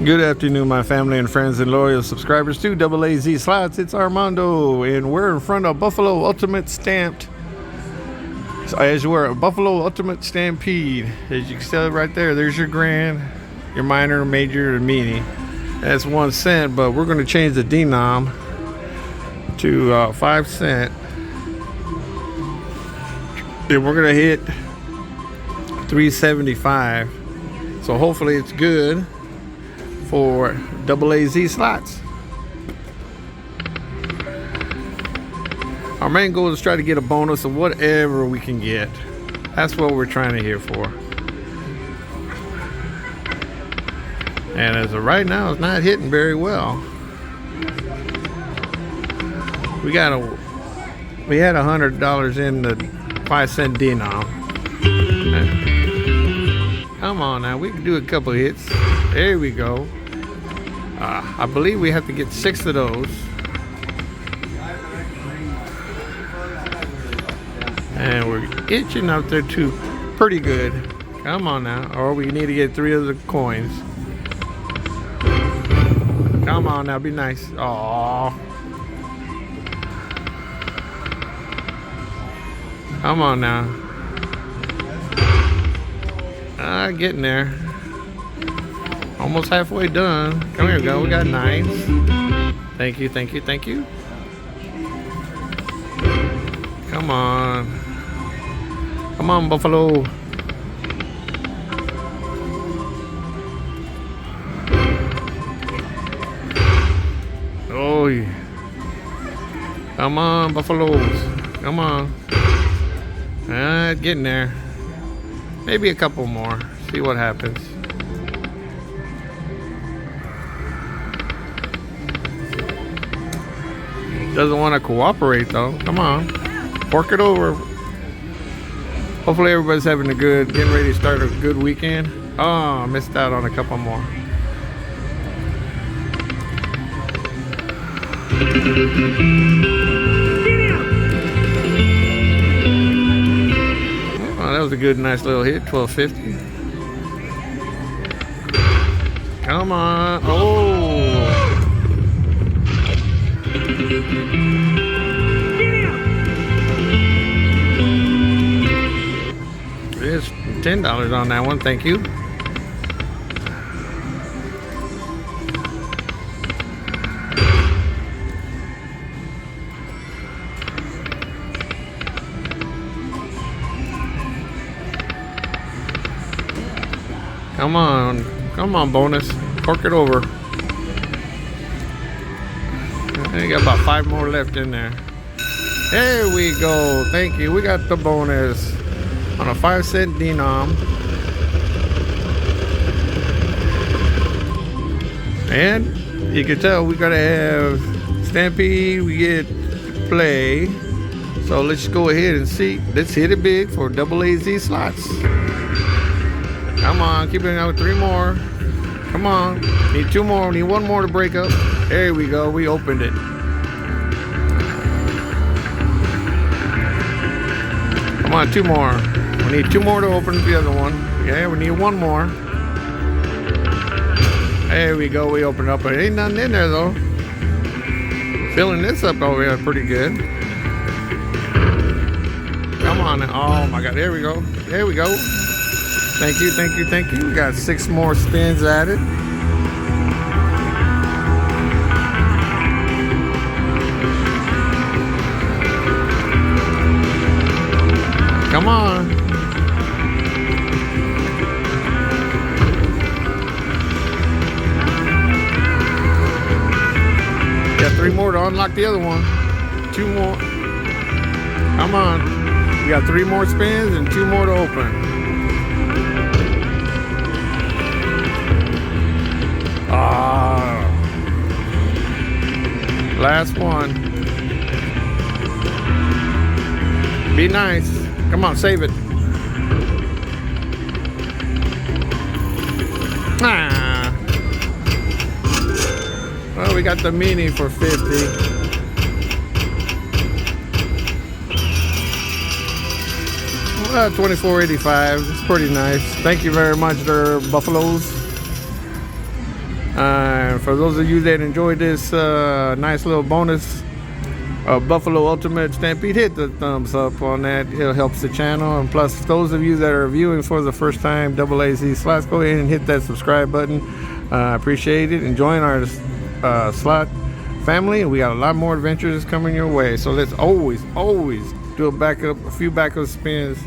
Good afternoon, my family and friends and loyal subscribers to Double AZ Slots. It's Armando, and we're in front of Buffalo Ultimate Stamped. So as you were, Buffalo Ultimate Stampede. As you can see right there, there's your grand, your minor, major, and mini. That's 1 cent, but we're going to change the denom to 5 cent. Then we're going to hit 375. So hopefully it's good for Double AZ Slots. Our main goal is to try to get a bonus of whatever we can get. That's what we're trying to here for. And as of right now, it's not hitting very well. We had $100 in the 5 cent denom. Come on now, we can do a couple hits. There we go. I believe we have to get 6 of those. And we're itching up there too. Pretty good. Come on now. Or we need to get 3 of the coins. Come on now, be nice. Aww. Come on now. Getting there. Almost halfway done. Come here, go. We got 9s. Thank you, thank you, thank you. Come on. Come on, Buffalo. Oh, yeah. Come on, Buffaloes. Come on. Getting there. Maybe a couple more. See what happens. Doesn't want to cooperate though. Come on. Fork it over. Hopefully everybody's getting ready to start a good weekend. Oh, I missed out on a couple more. Oh, that was a good, nice little hit. 12.50. Come on. Oh. There's $10 on that one. Thank you. Come on, bonus. Fork it over. You got about 5 more left in there. There we go. Thank you. We got the bonus on a 5 cent denom. And you can tell we gotta have Stampede. We get play. So let's go ahead and see. Let's hit it big for Double AZ Slots. Come on, keep it out with 3 more. Come on. Need 2 more. Need 1 more to break up. There we go. We opened it. Come on, 2 more. We need 2 more to open the other one. Yeah, we need 1 more. There we go. We opened up. There ain't nothing in there though. Filling this up over here pretty good. Come on. Oh my God. There we go. There we go. Thank you, thank you, thank you. We got 6 more spins added. Come on. Got 3 more to unlock the other one. 2 more. Come on. We got 3 more spins and 2 more to open. Last one. Be nice. Come on, save it. Well, we got the mini for 50. $24.85. It's pretty nice. Thank you very much, there, Buffaloes. And for those of you that enjoyed this nice little bonus Buffalo Ultimate Stampede, hit the thumbs up on that. It helps the channel. And plus, those of you that are viewing for the first time, AAZ Slots, go ahead and hit that subscribe button. I appreciate it. And join our slot family. We got a lot more adventures coming your way. So let's always do a few backup spins,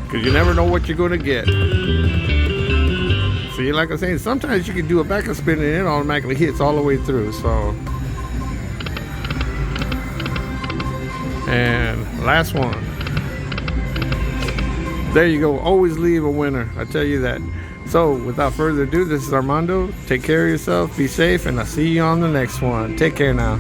because you never know what you're going to get. See, like I was saying, sometimes you can do a backup spin and it automatically hits all the way through. So. And last one. There you go. Always leave a winner. I tell you that. So without further ado, this is Armando. Take care of yourself. Be safe. And I'll see you on the next one. Take care now.